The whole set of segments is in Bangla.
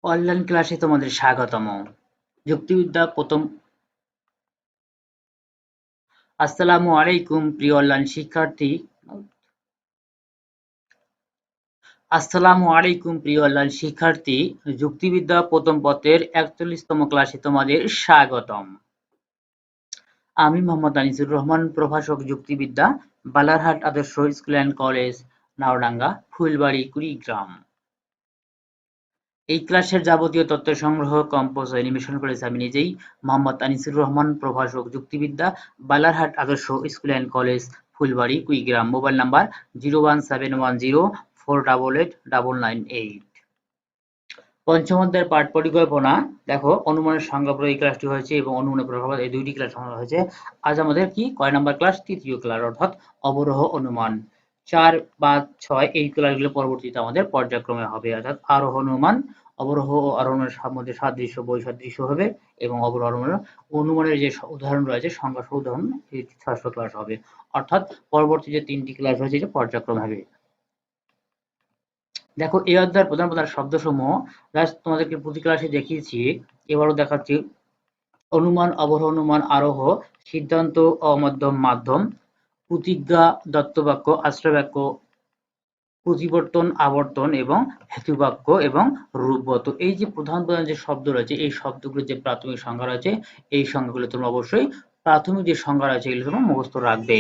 অনলাইন ক্লাসে তোমাদের স্বাগতম। যুক্তিবিদ্যা প্রথম। আসসালামু আলাইকুম প্রিয় অনলাইন শিক্ষার্থী। যুক্তিবিদ্যা প্রথম পত্রের ৪১তম ক্লাসে তোমাদের স্বাগতম। আমি মোহাম্মদ আনিসুর রহমান, প্রভাষক যুক্তিবিদ্যা, বালারহাট আদর্শ school and college, Naodanga, Phulbari, Kurigram. এই ক্লাসের যাবতীয় তথ্য সংগ্রহ, কম্পোজ ও অ্যানিমেশন করেছি আমি নিজেই, মোহাম্মদ আনিসুর রহমান, প্রভাষক যুক্তিবিদ্যা, বালারহাট আদর্শ school and college, Phulbari, Kurigram. Mobile number 01710488998। পঞ্চম অধ্যায়ের পাঠ পরিকল্পনা। দেখো, অনুমানের সংজ্ঞা এই ক্লাসটি হয়েছে এবং অনুমানের প্রভাব এই দুইটি ক্লাস হয়েছে। আজ আমাদের কি কয় নাম্বার ক্লাস? তৃতীয় ক্লাস, অর্থাৎ অবরোহ অনুমান। 4, 5, 6 এই ক্লাসগুলো পরবর্তীতে আমাদের পর্যায়ক্রমে হবে, অর্থাৎ আরোহ অনুমান, অবরোহ ও আরোহণের মধ্যে সাদৃশ্য বৈসাদৃশ্য হবে এবং অবরোহ অনুমানের যে উদাহরণ রয়েছে, সংজ্ঞা সহ উদাহরণ, এই 6ষ্ঠ ক্লাস হবে। অর্থাৎ পরবর্তী যে 3টি ক্লাস রয়েছে এটা পর্যায়ক্রম হবে। দেখো, এই অধ্যায়ের প্রধান প্রধান শব্দসমূহ জাস্ট তোমাদেরকে প্রতি ক্লাসে দেখিয়েছি, এবারও দেখাচ্ছি। অনুমান, অবরোহ অনুমান, আরোহ, সিদ্ধান্ত, অমধ্যম, মাধ্যম, প্রতিজ্ঞা, দত্তবাক্য, আশ্রয়বাক্য, প্রতিবর্তন, আবর্তন এবং হেতুবাক্য এবং রূপগত। এই যে প্রধান প্রধান যে শব্দ রয়েছে, এই শব্দগুলোর যে প্রাথমিক সংজ্ঞা রয়েছে, এই সংজ্ঞাগুলো তোমরা অবশ্যই প্রাথমিক যে সংজ্ঞা রয়েছে এগুলো তোমরা মুখস্থ রাখবে।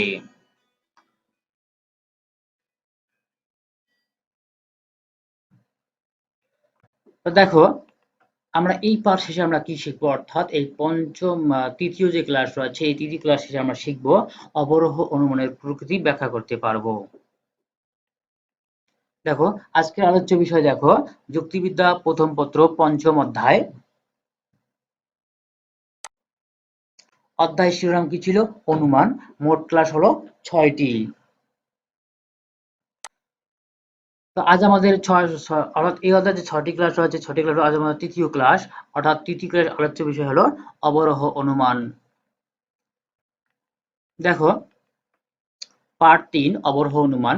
তো দেখো, আমরা এই পাঠ শেষে আমরা কি শিখবো, অর্থাৎ এই তৃতীয় যে ক্লাস রয়েছে, এই তৃতীয় ক্লাস শেষে আমরা শিখবো অবরোহ অনুমানের প্রকৃতি ব্যাখ্যা করতে পারবো। দেখো, আজকের আলোচ্য বিষয় দেখো, যুক্তিবিদ্যা প্রথম পত্র পঞ্চম অধ্যায়। অধ্যায় শিরোনাম কি ছিল? অনুমান। মোট ক্লাস হলো 6টি। তো আজ আমাদের অর্থাৎ এই অধ্যায়ে যে 6টি ক্লাস রয়েছে, 6টি ক্লাস আজ আমাদের তৃতীয় ক্লাস, অর্থাৎ তৃতীয় ক্লাস আলোচ্য বিষয় হলো অবরোহ অনুমান। দেখো, পার্ট 3, অবরোহ অনুমান।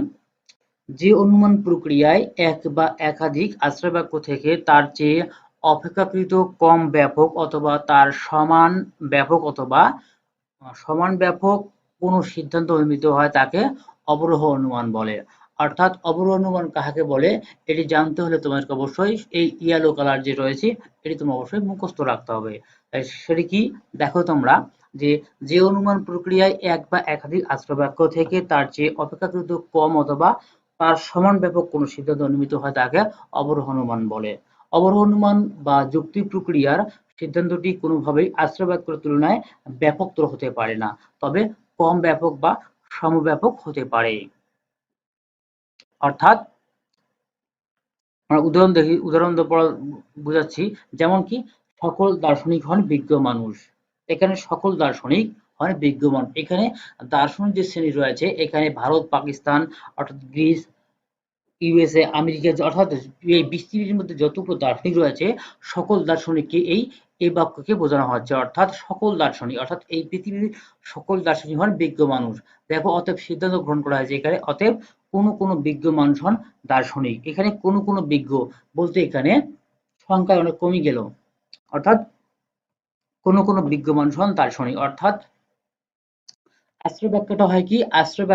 যে অনুমান প্রক্রিয়ায় এক বা একাধিক আশ্রয়বাক্য থেকে তার চেয়ে অপেক্ষাকৃত কম ব্যাপক অথবা তার সমান ব্যাপক অথবা সমান ব্যাপক কোনো সিদ্ধান্ত নির্মিত হয় তাকে অবরোহ অনুমান বলে। অর্থাৎ অবরোহ অনুমান কাহাকে বলে এটি জানতে হলে তোমাকে অবশ্যই এই ইয়েলো কালার যে রয়েছে এটি তোমার অবশ্যই মুখস্থ রাখতে হবে। সেটি কি? দেখো তোমরা, যে অনুমান প্রক্রিয়ায় এক বা একাধিক আশ্রয়বাক্য থেকে তার চেয়ে অপেক্ষাকৃত কম অথবা তার সমান ব্যাপক কোনো সিদ্ধান্ত নির্মিত হয় তাকে অবরোহ অনুমান বলে। অবরোহ অনুমান বা যুক্তি প্রক্রিয়ার সিদ্ধান্তটি কোনোভাবেই আশ্রয়বাক্যের তুলনায় ব্যাপকতর হতে পারে না, তবে কম ব্যাপক বা সমব্যাপক হতে পারে। অর্থাৎ আমরা উদাহরণ বুঝাচ্ছি, যেমন কি সকল দার্শনিক হন বিজ্ঞ মানুষ। এখানে সকল দার্শনিক হন বিজ্ঞ মানুষ। এখানে দার্শনিক যে শ্রেণী রয়েছে, এখানে ভারত, পাকিস্তান, অর্থাৎ গ্রিস, ইউএসএ, আমেরিকা, অর্থাৎ এই পৃথিবীর মধ্যে যতগুলো দার্শনিক রয়েছে সকল দার্শনিককে এই বাক্যকে বোঝানো হচ্ছে। অর্থাৎ সকল দার্শনিক, অর্থাৎ এই পৃথিবীর সকল দার্শনিক হন বিজ্ঞ মানুষ। দেখো, অতএব সিদ্ধান্ত গ্রহণ করা হয়েছে এখানে, অতএব কোনো বিজ্ঞ মানুষ হন দার্শনিক। এখানে কোনো বিজ্ঞ বলতে এখানে সংখ্যা অনেক কমে গেল, অর্থাৎ কোনো বিজ্ঞ মানুষ হন দার্শনিক। অর্থাৎ আশ্রয় বাক্যটা হয় কি? আশ্রয়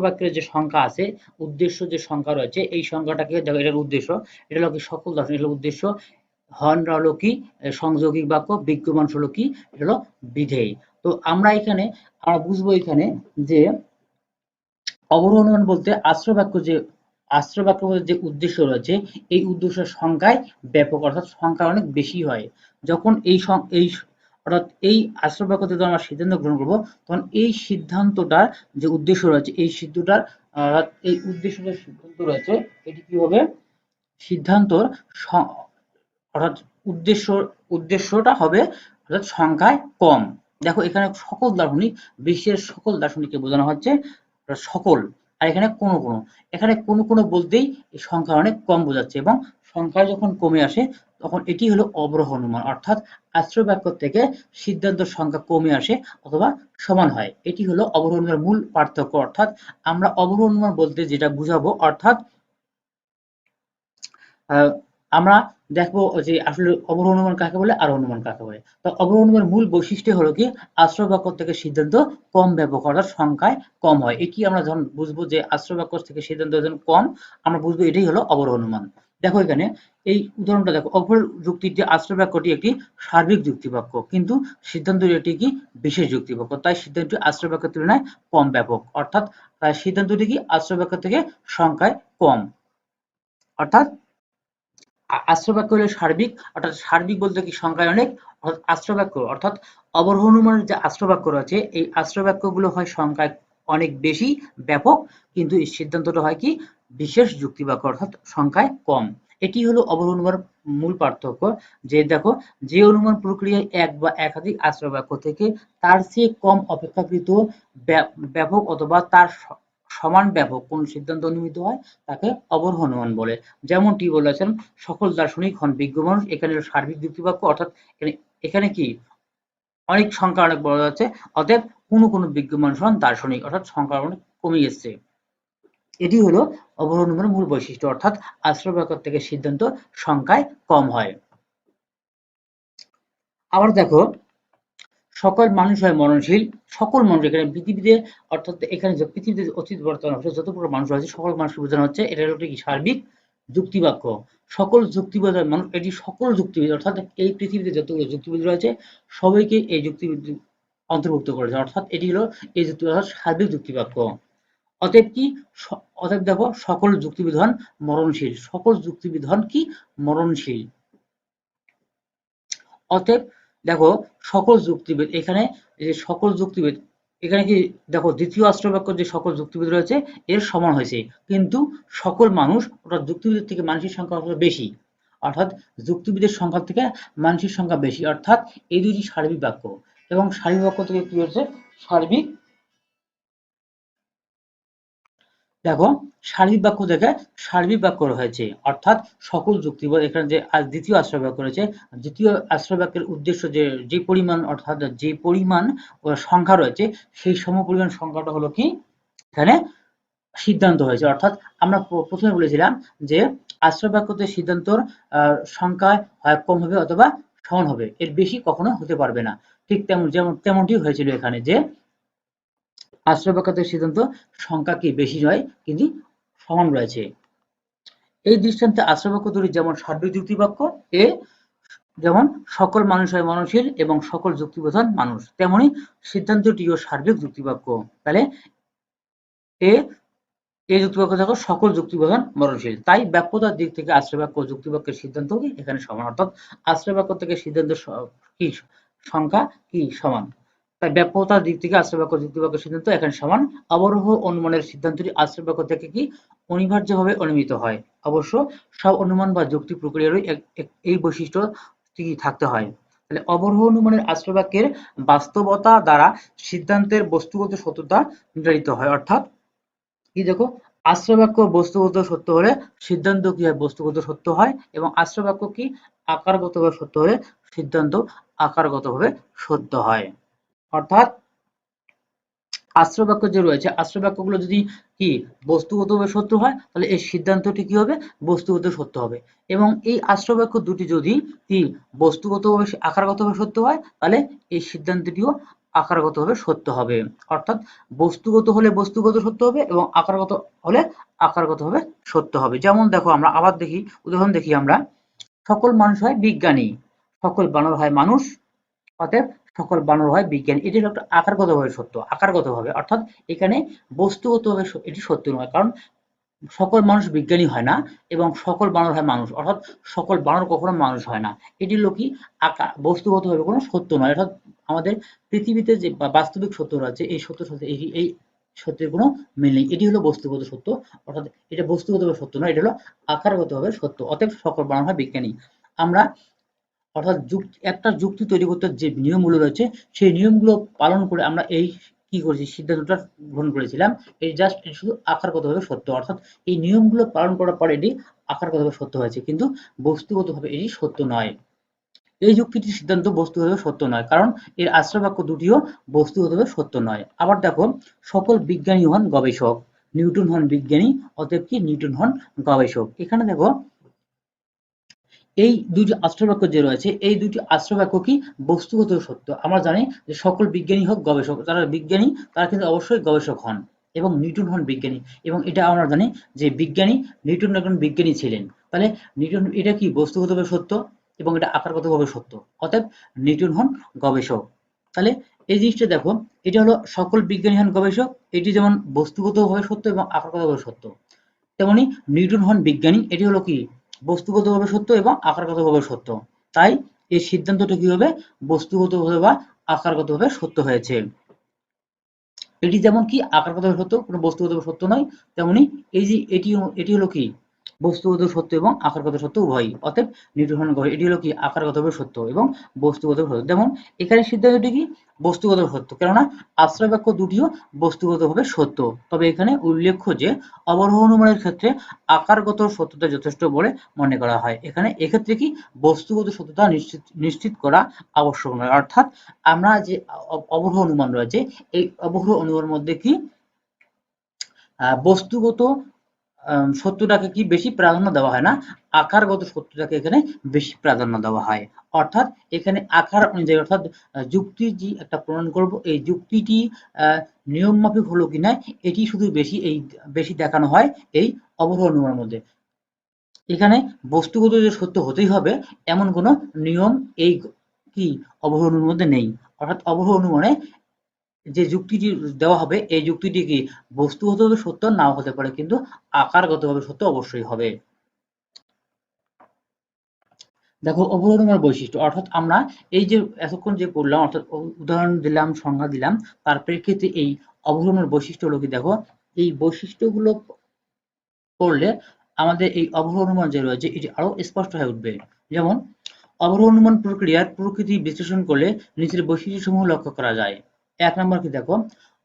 বাক্যের যে সংখ্যা আছে, উদ্দেশ্য যে সংখ্যা রয়েছে, এই সংখ্যাটাকে এটার উদ্দেশ্য, এটা হলো কি সকল দার্শনিক উদ্দেশ্য। হন হলো কি সংযোগিক বাক্য, বিজ্ঞ মানুষ হলো কি? এটা হলো বিধেয়। তো আমরা বুঝবো এখানে যে অবরোহ অনুমান বলতে আশ্রয় বাক্য বলতে যে উদ্দেশ্য রয়েছে, এই উদ্দেশ্যের সংখ্যায় ব্যাপক, অর্থাৎ সংখ্যা অনেক বেশি হয়। যখন অর্থাৎ এই আশ্রয় বাক্য থেকে আমরা সিদ্ধান্ত গ্রহণ করবো, তখন এই সিদ্ধান্তটার যে উদ্দেশ্য রয়েছে, এই উদ্দেশ্যটার সিদ্ধান্ত রয়েছে, এটি কি হবে? সিদ্ধান্তর অর্থাৎ উদ্দেশ্যটা হবে অর্থাৎ সংখ্যায় কম। দেখো, এখানে সকল দার্শনিক, বিশ্বের সকল দার্শনিককে বোঝানো হচ্ছে সকল, আর এখানে কোনো বলতেই এই সংখ্যা অনেক কম বোঝাচ্ছে, এবং সংখ্যা যখন কমে আসে তখন এটি হলো অবরোহ অনুমান। অর্থাৎ আশ্রয় বাক্য থেকে সিদ্ধান্ত সংখ্যা কমে আসে অথবা সমান হয়, এটি হলো অবরোহ অনুমানের মূল পার্থক্য। অর্থাৎ আমরা অবরোহ অনুমান বলতে যেটা বুঝাবো, অর্থাৎ আমরা দেখবো যে আসলে অবর অনুমান কাকে বলে আর অনুমান কাকে বলে। তো অবর অনুমানের মূল বৈশিষ্ট্য হলো কি আশ্রয় বাক্য থেকে সিদ্ধান্ত কম ব্যাপক অর্থাৎ সংখ্যায় কম হয়। এটি আমরা যখন বুঝবো যে আশ্রয় বাক্য থেকে সিদ্ধান্ত যখন কম আমরা বুঝবো এটাই হলো অবর অনুমান। দেখো এখানে এই উদাহরণটা দেখো, অপর যুক্তিটি আশ্রয় বাক্যটি একটি সার্বিক যুক্তিবাক্য কিন্তু সিদ্ধান্ত এটি কি বিশেষ যুক্তিবাক্য, তাই সিদ্ধান্তটি আশ্রয় বাক্যের তুলনায় কম ব্যাপক, অর্থাৎ সিদ্ধান্তটি কি আশ্রয় বাক্য থেকে সংখ্যায় কম। অর্থাৎ আশ্রয় বাক্য হলো সার্বিক, অর্থাৎ সার্বিক বলতে কি সংখ্যায় অনেক, অর্থাৎ আশ্রয় বাক্য অর্থাৎ অবরোহ অনুমানের যে আশ্রয় বাক্য রয়েছে এই আশ্রয় বাক্যগুলো হয় সংখ্যায় অনেক বেশি ব্যাপক, কিন্তু এই সিদ্ধান্তটা হয় কি বিশেষ যুক্তিবাক্য অর্থাৎ সংখ্যায় কম। এটি হলো অবরোহ অনুমানের মূল পার্থক্য। যে দেখো, যে অনুমান প্রক্রিয়ায় এক বা একাধিক আশ্রয় বাক্য থেকে তার চেয়ে কম অপেক্ষাকৃত ব্যাপক অথবা তার সমান ব্যাপক কোন সিদ্ধান্ত অনুমিত হয় তাকে অবরোহ অনুমান বলে। যেমনটি বলেছেন সকল দার্শনিক হন বিজ্ঞ মানুষ, এখানে সার্বিক যুক্তিবাক্য অর্থাৎ এখানে কি অনেক সংখ্যা অনেক বড় যাচ্ছে, অতএব কোনো বিজ্ঞ মানুষ হন দার্শনিক অর্থাৎ সংখ্যা অনেক কমে এসছে। এটি হলো অবরোহ অনুমানের মূল বৈশিষ্ট্য, অর্থাৎ আশ্রয় বাক্য থেকে সিদ্ধান্ত সংখ্যায় কম হয়। আবার দেখো, সকল মানুষ হয় মরণশীল, সকল মানুষ এখানে পৃথিবীতে অর্থাৎ এখানে যে পৃথিবীতে অতীত বর্তমান যত প্রকার মানুষ আছে সকল মানুষকে বোঝানো হচ্ছে, এটা হলো কি সার্বিক যুক্তিবাক্য। সকল যুক্তিবাদ মানুষ, এটি সকল যুক্তিবিদ অর্থাৎ এই পৃথিবীতে যতগুলো যুক্তিবিদ রয়েছে সবাইকে এই যুক্তিবিদ অন্তর্ভুক্ত করেছে, অর্থাৎ এটি হলো এই যুক্তিবাদ সার্বিক যুক্তিবাক্য। অতএব কি অতএব দেখো সকল যুক্তিবিদ হন মরণশীল, সকল যুক্তিবিদ হন কি মরণশীল। অতএব দেখো সকল যুক্তিবিদ এখানে যে সকল যুক্তিবিদ এখানে কি দেখো দ্বিতীয় আশ্রয় বাক্য যে সকল যুক্তিবিদ রয়েছে এর সমান হয়েছে, কিন্তু সকল মানুষ অর্থাৎ যুক্তিবিদের থেকে মানুষের সংখ্যা বেশি, অর্থাৎ যুক্তিবিদের সংখ্যা থেকে মানুষের সংখ্যা বেশি, অর্থাৎ এই দুইটি সার্বিক বাক্য এবং সার্বিক বাক্য থেকে কি হচ্ছে সার্বিক। দেখো সার্বিক বাক্য থেকে সার্বিক বাক্য হয়েছে, অর্থাৎ সকল যুক্তিবাদ এখানে যে দ্বিতীয় আশ্রয় বাক্য রয়েছে, দ্বিতীয় আশ্রয় বাক্যের উদ্দেশ্য যে পরিমাণ অর্থাৎ যে পরিমাণ সংখ্যা রয়েছে সেই সমপরিমাণ সংখ্যাটা হলো কি এখানে সিদ্ধান্ত হয়েছে। অর্থাৎ আমরা প্রথমে বলেছিলাম যে আশ্রয় বাক্যতে সিদ্ধান্তর সংখ্যা হয় কম হবে অথবা সমান হবে, এর বেশি কখনো হতে পারবে না। ঠিক তেমনটি হয়েছিল এখানে যে আশ্রয় বাক্যের সিদ্ধান্ত সংখ্যা কি বেশি নয় কিন্তু সমান রয়েছে। এই দৃষ্টান্তে আশ্রয় বাক্য দুটি যেমন সার্বিক যুক্তিবাক্য এ যেমন সকল মানুষ হয় মননশীল এবং সকল যুক্তিবোধন মানুষ, তেমনি সিদ্ধান্তটিও সার্বিক যুক্তিবাক্য। তাহলে এ এই যুক্তিবাক্য দেখো সকল যুক্তিবোধন মরণশীল, তাই ব্যাপ্যতার দিক থেকে আশ্রয় বাক্য যুক্তিবাক্যের সিদ্ধান্ত কি এখানে সমান, অর্থাৎ আশ্রয় বাক্য থেকে সিদ্ধান্ত কি সংখ্যা কি সমান, তাই ব্যাপ্যতার দিক থেকে আশ্রয় বাক্য যুক্তিবাক্যের সিদ্ধান্ত এখানে সমান। অবরোহ অনুমানের সিদ্ধান্তটি আশ্রয় বাক্য থেকে কি অনিবার্যভাবে অনুমিত হয়। অবশ্য সব অনুমান বা যুক্তি প্রক্রিয়ারই এই বৈশিষ্ট্য থাকতে হয়। তাহলে অবরোহ অনুমানের আশ্রয় বাক্যের বাস্তবতা দ্বারা সিদ্ধান্তের বস্তুগত সত্যতা নির্ধারিত হয়, অর্থাৎ কি দেখো আশ্রয় বাক্য বস্তুগত সত্য হলে সিদ্ধান্ত কি হয় বস্তুগত সত্য হয়, এবং আশ্রয় বাক্য কি আকারগতভাবে সত্য হলে সিদ্ধান্ত আকারগতভাবে সত্য হয়। অর্থাৎ আশ্রয় বাক্য যে রয়েছে আশ্রয় বাক্যগুলো যদি কি বস্তুগতভাবে সত্য হয় তাহলে এই সিদ্ধান্তটি কি হবে বস্তুগত সত্য হবে, এবং এই আশ্রয় বাক্য দুটি যদি কি বস্তুগতভাবে আকারগতভাবে সত্য হয় তাহলে এই সিদ্ধান্তটিও আকারগতভাবে সত্য হবে। অর্থাৎ বস্তুগত হলে বস্তুগত সত্য হবে এবং আকারগত হলে আকারগতভাবে সত্য হবে। যেমন দেখো আমরা আবার দেখি উদাহরণ দেখি আমরা, সকল মানুষ হয় বিজ্ঞানী, সকল বানর হয় মানুষ, অতএব সকল বানর হয় বিজ্ঞানী। এটি হলো একটা আকারগতভাবে সত্য, আকারগতভাবে অর্থাৎ এখানে বস্তুগতভাবে এটি সত্য নয়, কারণ সকল মানুষ বিজ্ঞানী হয় না এবং সকল বানর হয় মানুষ, অর্থাৎ সকল বানর কখনো মানুষ হয় না। এটি হলো কি বস্তুগতভাবে কোনো সত্য নয়, অর্থাৎ আমাদের পৃথিবীতে যে বাস্তবিক সত্য রয়েছে এই সত্যের সাথে এই সত্যের কোনো মিল নেই। এটি হলো বস্তুগত সত্য, অর্থাৎ এটা বস্তুগতভাবে সত্য নয়, এটা হলো আকারগতভাবে সত্য। অতএব সকল বানর হয় বিজ্ঞানী। আমরা অর্থাৎ একটা যুক্তি তৈরি করতে যে নিয়মগুলো রয়েছে সেই নিয়মগুলো পালন করে আমরা এই কি করেছি সিদ্ধান্তটা গ্রহণ করেছিলাম। এই জাস্ট শুধু আকারগতভাবে সত্য, অর্থাৎ এই নিয়মগুলো পালন করার পর এটি আকারগতভাবে সত্য হয়েছে, কিন্তু বস্তুগতভাবে এটি সত্য নয়। এই যুক্তিটির সিদ্ধান্ত বস্তুগতভাবে সত্য নয়, কারণ এর আশ্রয় বাক্য দুটিও বস্তুগতভাবে সত্য নয়। আবার দেখো সকল বিজ্ঞানী হন গবেষক, নিউটন হন বিজ্ঞানী, অতএব কি নিউটন হন গবেষক। এখানে দেখো এই দুইটি আশ্রয় বাক্য যে রয়েছে এই দুইটি আশ্রয় বাক্য কি বস্তুগত সত্য। আমরা জানি যে সকল বিজ্ঞানী হোক গবেষক, যারা বিজ্ঞানী তারা কিন্তু অবশ্যই গবেষক হন এবং নিউটন হন বিজ্ঞানী, এবং এটা আমরা জানি যে বিজ্ঞানী নিউটন একজন বিজ্ঞানী ছিলেন। তাহলে নিউটন এটা কি বস্তুগতভাবে সত্য এবং এটা আকারগতভাবে সত্য, অতএব নিউটন হন গবেষক। তাহলে এই জিনিসটা দেখো, এটা হলো সকল বিজ্ঞানী হন গবেষক, এটি যেমন বস্তুগতভাবে সত্য এবং আকারগতভাবে সত্য, তেমনি নিউটন হন বিজ্ঞানী, এটি হলো কি বস্তুগতভাবে সত্য এবং আকারগতভাবে সত্য। তাই এই সিদ্ধান্তটা কি হবে বস্তুগতভাবে বা আকারগতভাবে সত্য হয়েছে। এটি যেমন কি আকারগতভাবে সত্য, কোনো বস্তুগতভাবে সত্য নয়, তেমনি এই যে এটি হলো কি বস্তুগত সত্য এবং আকারগত সত্য উভয়ই, অতএব নিউটন গ্রহ এটি হলো কি আকারগতভাবে সত্য এবং বস্তুগত সত্য। যেমন এখানে সিদ্ধান্তটি কি বস্তুগত সত্য, কেননা আশ্রয় বাক্য দুটিও বস্তুগতভাবে সত্য। তবে এখানে উল্লেখ্য যে অবরোহ অনুমানের ক্ষেত্রে আকারগত সত্যতা যথেষ্ট বলে মনে করা হয়। এখানে এক্ষেত্রে কি বস্তুগত সত্যতা নিশ্চিত করা আবশ্যক নয়, অর্থাৎ আমরা যে অবরোহ অনুমান রয়েছে এই অবরোহ অনুমানের মধ্যে কি বস্তুগত সত্যটাকে কি বেশি প্রাধান্য দেওয়া হয় না, আকারগত সত্যটাকে এখানে বেশি প্রাধান্য দেওয়া হয়। অর্থাৎ এখানে আকার অনুযায়ী, অর্থাৎ যুক্তি যে একটা প্রণয়ন করব এই যুক্তিটি নিয়ম মাফিক হলো কিনা এটি শুধু বেশি দেখানো হয় এই অবরোহ অনুমানের মধ্যে। এখানে বস্তুগত যে সত্য হতেই হবে এমন কোনো নিয়ম এই কি অবরোহ অনুমানের মধ্যে নেই। অর্থাৎ অবরোহ অনুমানে যে যুক্তিটি দেওয়া হবে এই যুক্তিটি কি বস্তুগতভাবে সত্য নাও হতে পারে, কিন্তু আকারগতভাবে সত্য অবশ্যই হবে। দেখো অবরোহ অনুমানের বৈশিষ্ট্য, অর্থাৎ আমরা এই যে এতক্ষণ যে পড়লাম, অর্থাৎ উদাহরণ দিলাম, সংজ্ঞা দিলাম, তার প্রেক্ষিতে এই অবরোহ অনুমানের বৈশিষ্ট্য হলো কি, দেখো এই বৈশিষ্ট্যগুলো পড়লে আমাদের এই অবরোহ অনুমান যে রয়েছে এটি আরো স্পষ্ট হয়ে উঠবে। যেমন অবরোহ অনুমান প্রক্রিয়ার প্রকৃতি বিশ্লেষণ করলে নিচের বৈশিষ্ট্যসমূহ লক্ষ্য করা যায়। ১ নম্বর কি দেখো,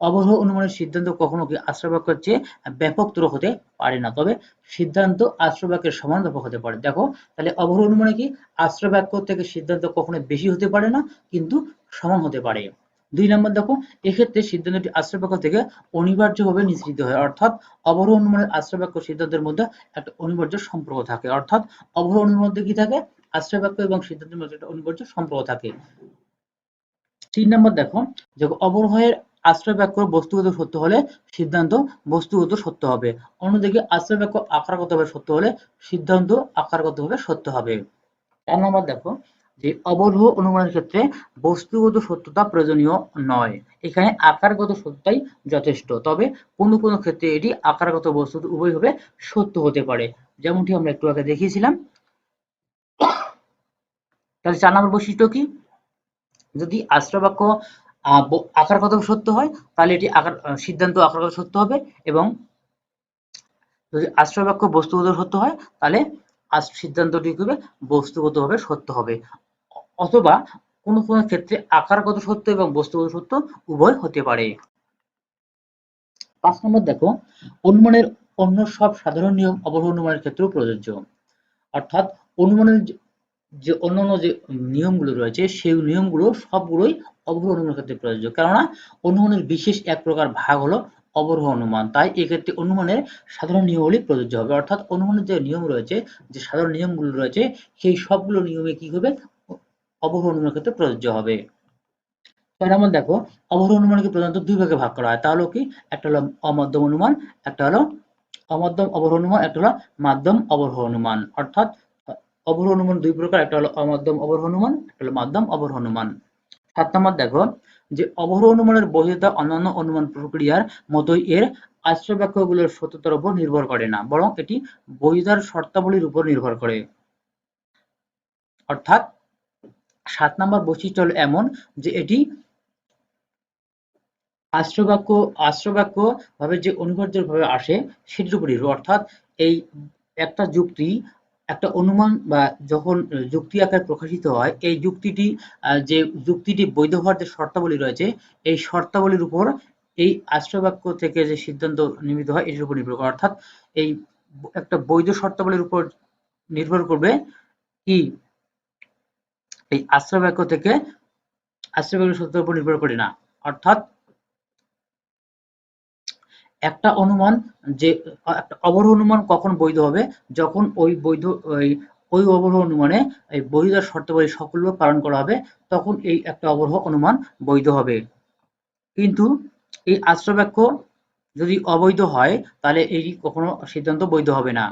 অবরোহ অনুমানের সিদ্ধান্ত কখনো কি আশ্রয় বাক্যের চেয়ে ব্যাপকতর হতে পারে না, তবে সিদ্ধান্ত আশ্রয় বাক্যের সমান ব্যাপক হতে পারে। দেখো তাহলে অবরোহ অনুমানে কি আশ্রয় বাক্য থেকে সিদ্ধান্ত কখনো বেশি হতে পারে না, কিন্তু সমান হতে পারে। ২ নম্বর দেখো, এক্ষেত্রে সিদ্ধান্তটি আশ্রয় বাক্য থেকে অনিবার্যভাবে নিঃসৃত হয়, অর্থাৎ অবরোহ অনুমানের আশ্রয় বাক্য সিদ্ধান্তের মধ্যে একটা অনিবার্য সম্পর্ক থাকে। অর্থাৎ অবরোহ অনুমানের মধ্যে কি থাকে, আশ্রয় বাক্য এবং সিদ্ধান্তের মধ্যে একটা অনিবার্য সম্পর্ক থাকে। ৩ নম্বর দেখো, যে অবরোহের আশ্রয় বাক্য বস্তুগত সত্য হলে সিদ্ধান্ত বস্তুগত সত্য হবে, অন্যদিকে আশ্রয় বাক্য আকারগতভাবে সত্য হলে সিদ্ধান্ত আকারগতভাবে সত্য হবে। ৪ নম্বর দেখো, যে অবরোহ অনুমানের ক্ষেত্রে বস্তুগত সত্যতা প্রয়োজনীয় নয়, এখানে আকারগত সত্যতাই যথেষ্ট, তবে কোনো কোনো ক্ষেত্রে এটি আকারগত বস্তু উভয়ভাবে সত্য হতে পারে, যেমনটি আমরা একটু আগে দেখিয়েছিলাম। তাহলে ৪ নম্বর বৈশিষ্ট্য কি, যদি আশ্রয় বাক্য আকারগত সত্য হয় তাহলে এটি সিদ্ধান্ত আকারগত সত্য হবে, এবং যদি আশ্রয় বাক্য বস্তুগত সত্য হয় তাহলে সিদ্ধান্তটি হবে বস্তুগতভাবে সত্য হবে, অথবা কোনো কোনো ক্ষেত্রে আকারগত সত্য এবং বস্তুগত সত্য উভয় হতে পারে। ৫ নম্বর দেখো, অনুমানের অন্য সব সাধারণ নিয়ম অবরোহ অনুমানের ক্ষেত্রেও প্রযোজ্য, অর্থাৎ অনুমানের যে অন্যান্য যে নিয়মগুলো রয়েছে সেই নিয়মগুলো সবগুলোই অবরোহ অনুমানের ক্ষেত্রে প্রযোজ্য, কেননা অনুমানের বিশেষ এক প্রকার ভাগ হলো অবরোহ অনুমান, তাই এক্ষেত্রে অনুমানের সাধারণ নিয়মাবলী প্রযোজ্য হবে। অর্থাৎ অনুমানের যে নিয়ম রয়েছে, যে সাধারণ নিয়মগুলো রয়েছে সেই সবগুলো নিয়মে কি হবে অবরোহ অনুমানের ক্ষেত্রে প্রযোজ্য হবে। ৬ নম্বর দেখো, অবরোহ অনুমানকে প্রধানত দুই ভাগে ভাগ করা হয়, তা হলো কি, একটা হলো অমধ্যম অনুমান, একটা হলো অমধ্যম অবরোহ অনুমান, একটা হলো মাধ্যম অবরোহ অনুমান। অর্থাৎ অবরোহ অনুমান দুই প্রকার, একটা হলো অমধ্যম অবরোহ অনুমান, একটা হলো মাধ্যম অবরোহ অনুমান। ৭ নম্বর দেখো, যে অবরোহ অনুমানের বৈধতা অন্যান্য অনুমান প্রক্রিয়ার মতোই এর আশ্রয় বাক্যগুলোর সত্যতার উপর নির্ভর করে না, বরং এটি বৈধতার শর্তাবলীর উপর নির্ভর করে। অর্থাৎ ৭ নম্বর বৈশিষ্ট্য হলো এমন যে এটি আশ্রয় বাক্য ভাবে যে অনিবার্য ভাবে আসে সেটির উপর নির্ভর, অর্থাৎ এই একটা যুক্তি, একটা অনুমান বা যখন যুক্তি আকারে প্রকাশিত হয় এই যুক্তিটি যে যুক্তিটি বৈধ হওয়ার যে শর্তাবলী রয়েছে এই শর্তাবলীর উপর এই আশ্রয় বাক্য থেকে যে সিদ্ধান্ত নির্মিত হয় এটির উপর নির্ভর করে, অর্থাৎ এই একটা বৈধ শর্তাবলীর উপর নির্ভর করবে কি এই আশ্রয় বাক্য থেকে আশ্রয় বাক্যের সত্যতার উপর নির্ভর করে না। অর্থাৎ একটা অনুমান যে একটা অবরোহ অনুমান কখন বৈধ হবে, যখন ওই ওই অবরোহ অনুমানে এই বৈধতার শর্তাবলী সকলভাবে পালন করা হবে, তখন এই একটা অবরোহ অনুমান বৈধ হবে। কিন্তু এই আশ্রয় বাক্য যদি অবৈধ হয় তাহলে এই কখনো সিদ্ধান্ত বৈধ হবে না।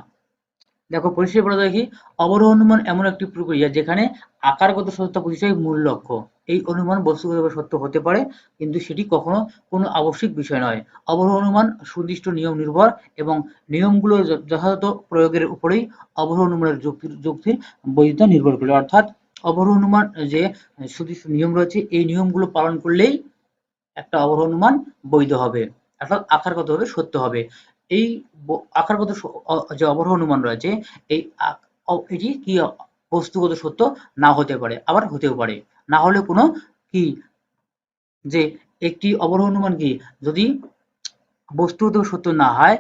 দেখো পরিষ্কার বলা যায় কি, অবরোহ অনুমান এমন একটি প্রক্রিয়া যেখানে আকারগত সত্যতা প্রতিষ্ঠাই মূল লক্ষ্য। এই অনুমান বস্তুগতভাবে সত্য হতে পারে, কিন্তু সেটি কখনো কোনো আবশ্যিক বিষয় নয়। অবরোহ অনুমান সুনির্দিষ্ট নিয়ম নির্ভর এবং নিয়মগুলো যথাযথ প্রয়োগের উপরেই অবরোহ অনুমানের যুক্তির বৈধতা নির্ভর করে। অর্থাৎ অবরোহ অনুমান যে সুনির্দিষ্ট নিয়ম রয়েছে, এই নিয়মগুলো পালন করলেই একটা অবরোহ অনুমান বৈধ হবে, অর্থাৎ আকারগতভাবে সত্য হবে। এই আকারগত যে অবরোহ অনুমান রয়েছে, এই এটি কি বস্তুগত সত্য না হতে পারে, আবার হতেও পারে। না হলে কোনো কি যে একটি অবরোহ অনুমান কি যদি বস্তুগত সত্য না হয়,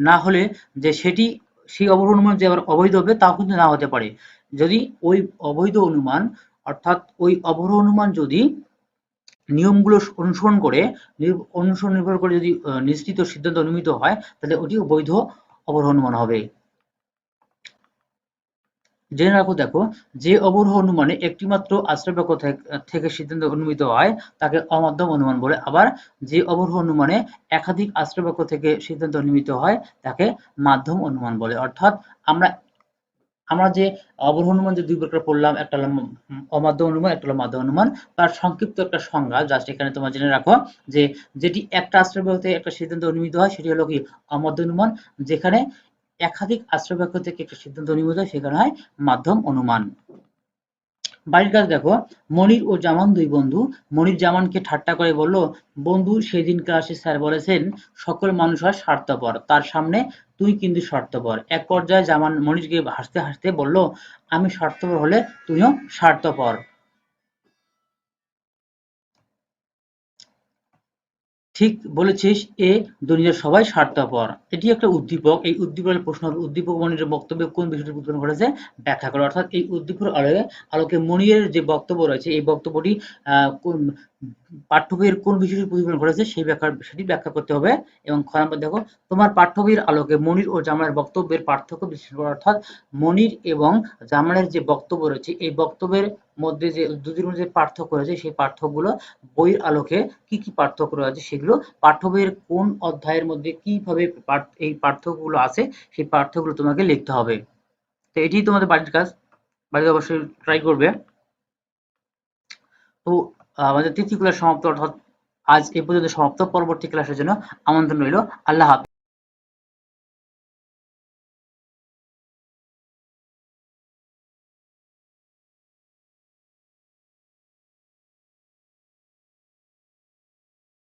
না হলে যে সেটি সেই অবরোহ অনুমান যে আবার অবৈধ হবে তাও কিন্তু না হতে পারে। যদি ওই অবৈধ অনুমান অর্থাৎ ওই অবরোহ অনুমান যদি নিয়মগুলো অনুসরণ নির্ভর করে যদি নিশ্চিত সিদ্ধান্ত অনুমিত হয়, তাহলে ওটিও বৈধ অবরোহ অনুমান হবে। জেনে রাখো, দেখো যে অবরোহ অনুমানে একটিমাত্র আশ্রয় বাক্য থেকে সিদ্ধান্ত অনুমিত হয় তাকে অমাধ্যম অনুমান বলে। আবার যে অবরোহ অনুমানে একাধিক আশ্রয় বাক্য থেকে সিদ্ধান্ত অনুমিত হয় তাকে মাধ্যম অনুমান বলে। অর্থাৎ আমরা আমরা যে অবরোহ অনুমান যে দুই প্রকার পড়লাম, একটা হলো অমাধ্যম অনুমান, একটা হলো মাধ্যম অনুমান। তার সংক্ষিপ্ত একটা সংজ্ঞা জাস্ট এখানে তোমরা জেনে রাখো যে যেটি একটা আশ্রয় বাক্য থেকে একটা সিদ্ধান্ত অনুমিত হয় সেটি হলো কি অমাধ্যম অনুমান, যেখানে একাধিক আশ্রয় বাক্য থেকে একটা সিদ্ধান্ত অনুমিত হয় সেখানে হয় মাধ্যম অনুমান। বাড়ির কাজ দেখো, মনির ও জামান দুই বন্ধু। মনির জামানকে ঠাট্টা করে বলল, বন্ধু সেদিন ক্লাসে স্যার বলেছেন সকল মানুষ হয় স্বার্থপর, তার সামনে তুই কিন্তু স্বার্থপর। এক পর্যায়ে জামান মনিরকে হাসতে হাসতে বলল, আমি স্বার্থপর হলে তুইও স্বার্থপর। ঠিক বলেছিস, এ দুনিয়ার সবাই স্বার্থপর। এটি একটা উদ্দীপক। এই উদ্দীপকের প্রশ্ন হবে, উদ্দীপক মনিরের বক্তব্যে কোন বিষয়টি উদ্বোধন করেছে ব্যাখ্যা করো। অর্থাৎ এই উদ্দীপকের আলোকে মনিরের যে বক্তব্য রয়েছে এই বক্তব্যটি কোন পাঠ্য বইয়ের কোন বিষয়টি প্রতিফলন করেছে সেটি ব্যাখ্যা করতে হবে। এবং খ নাম্বার দেখো, তোমার পাঠ্য বইয়ের আলোকে মনির ও জামালের বক্তব্যের পার্থক্য বিশ্লেষণ করো। অর্থাৎ মনির এবং জামালের যে বক্তব্য রয়েছে এই বক্তব্যের মধ্যে যে দুটির মধ্যে পার্থক্য রয়েছে সেই পার্থক্যগুলো বইয়ের আলোকে কি কি পার্থক্য রয়েছে সেগুলো পাঠ্য বইয়ের কোন অধ্যায়ের মধ্যে কিভাবে এই পার্থক্যগুলো আছে সেই পার্থক্যগুলো তোমাকে লিখতে হবে। তো এটি তোমাদের বাড়ির কাজ, বাড়িতে অবশ্যই ট্রাই করবে। তো আমাদের তৃতীয় ক্লাস সমাপ্ত, অর্থাৎ আজ এ পর্যন্ত সমাপ্ত। পরবর্তী ক্লাসের জন্য আমন্ত্রণ রইল। আল্লাহ হাফেজ।